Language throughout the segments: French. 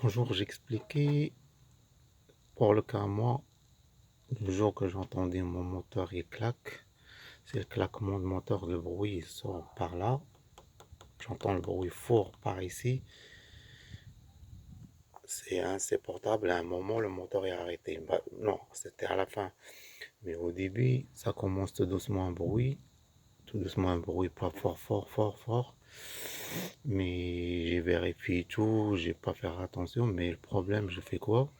Bonjour, j'expliquais pour le cas moi, le jour que j'entendais mon moteur il claque, c'est le claquement de moteur, le bruit il sort par là, j'entends le bruit fort par ici, c'est insupportable, à un moment le moteur est arrêté. Bah, non, c'était à la fin, mais au début ça commence tout doucement un bruit, pas fort, fort, fort, fort, mais j'ai vérifié tout, j'ai pas fait attention, mais le problème, je fais quoi?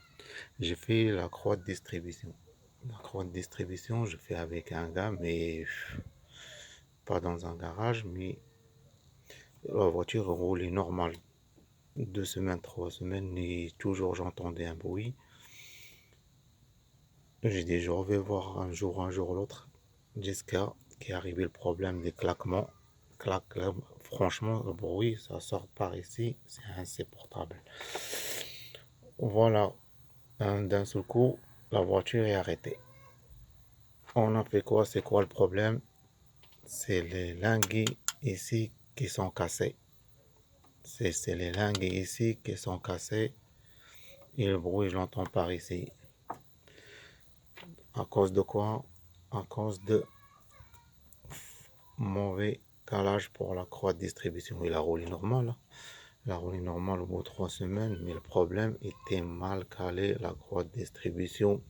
J'ai fait la croix de distribution. La croix de distribution, je fais avec un gars, mais pas dans un garage, mais la voiture roulait normal. 2 semaines, 3 semaines, et toujours j'entendais un bruit. J'ai dit, je vais voir un jour l'autre, jusqu'à qui est arrivé le problème des claquements. Clac, clac. Franchement, le bruit, ça sort par ici, c'est insupportable. Voilà, d'un seul coup, la voiture est arrêtée. On a fait quoi? C'est quoi le problème? C'est les lingues ici qui sont cassées. C'est les lingues ici qui sont cassées et le bruit, je l'entends par ici. À cause de quoi? À cause de mauvais calage pour la croix de distribution. Il a roulé normal, hein. Il a roulé normal au bout de 3 semaines, mais le problème était mal calé la croix de distribution.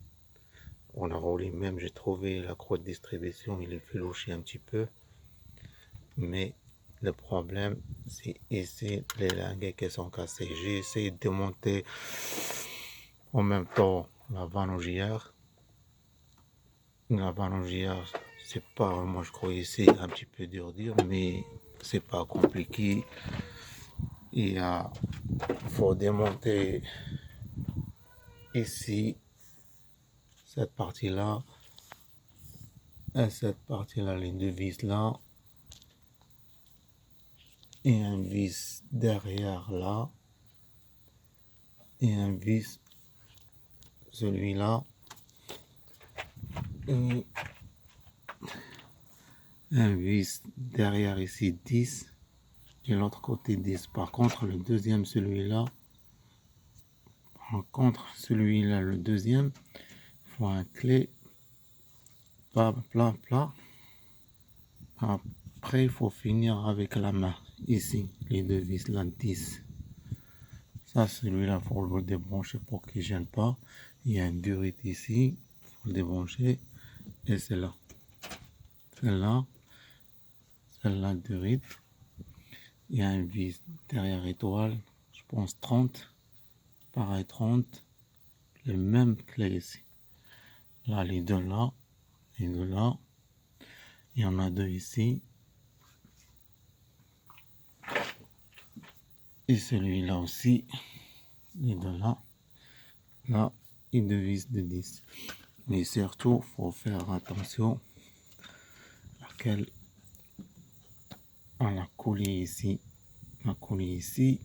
On a roulé même, j'ai trouvé la croix de distribution, il est filouché un petit peu. Mais le problème, c'est ici les linguets qui sont cassés. J'ai essayé de monter en même temps la vanne auxiliaire. La vanne auxiliaire, c'est pas, moi je crois ici un petit peu dur dire, mais c'est pas compliqué. Faut démonter ici cette partie-là et cette partie-là, les deux vis là, et un vis derrière là, et un vis celui-là, et un vis derrière ici 10 et l'autre côté 10. Par contre, le deuxième, le deuxième, il faut un clé plat, plat, plat. Après, il faut finir avec la main. Ici, les deux vis, là, 10. Ça, celui-là, il faut le débrancher pour qu'il ne gêne pas. Il y a un durite ici, il faut le débrancher. Et c'est là. Celle-là, celle-là, durite. Il y a un vis derrière étoile, je pense 30. Pareil 30. Les mêmes clés ici. Là, les deux là, les deux là. Il y en a deux ici. Et celui-là aussi. Les deux là. Là, et deux vis de 10. Mais surtout, il faut faire attention laquelle à la coulée ici. La coulée ici,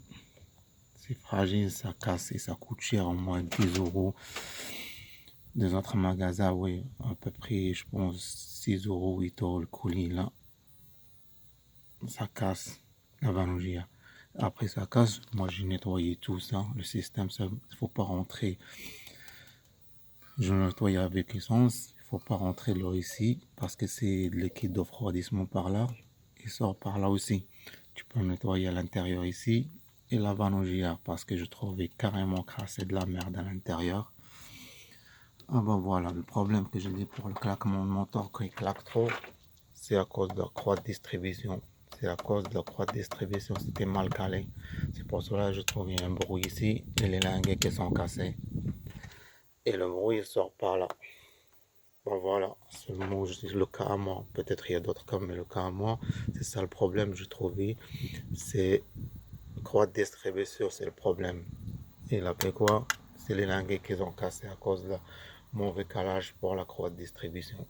c'est fragile, ça casse et ça coûte cher, au moins 10 euros. Des autres magasins, oui, à peu près, je pense, 6 euros, 8 euros le colis là. Ça casse la vanougia. Après ça casse, moi j'ai nettoyé tout ça, le système, il ne faut pas rentrer. Je nettoie avec essence, il ne faut pas rentrer l'eau ici parce que c'est le liquide de refroidissement par là. Il sort par là aussi. Tu peux nettoyer à l'intérieur ici et la vanougia parce que je trouvais carrément crassé de la merde à l'intérieur. Ah ben voilà, le problème que j'ai dit pour le claquement de moteur quand il claque trop, c'est à cause de la croix de distribution. C'est à cause de la croix de distribution, c'était mal calé. C'est pour cela que je trouvais un bruit ici et les linguets qui sont cassés. Et le bruit il sort par là. Bon voilà, c'est le cas à moi. Peut-être il y a d'autres cas, mais le cas à moi, c'est ça le problème que j'ai trouvé. C'est la croix de distribution, c'est le problème. Et là, fait quoi? C'est les linguets qu'ils ont cassés à cause de mauvais calage pour la croix de distribution.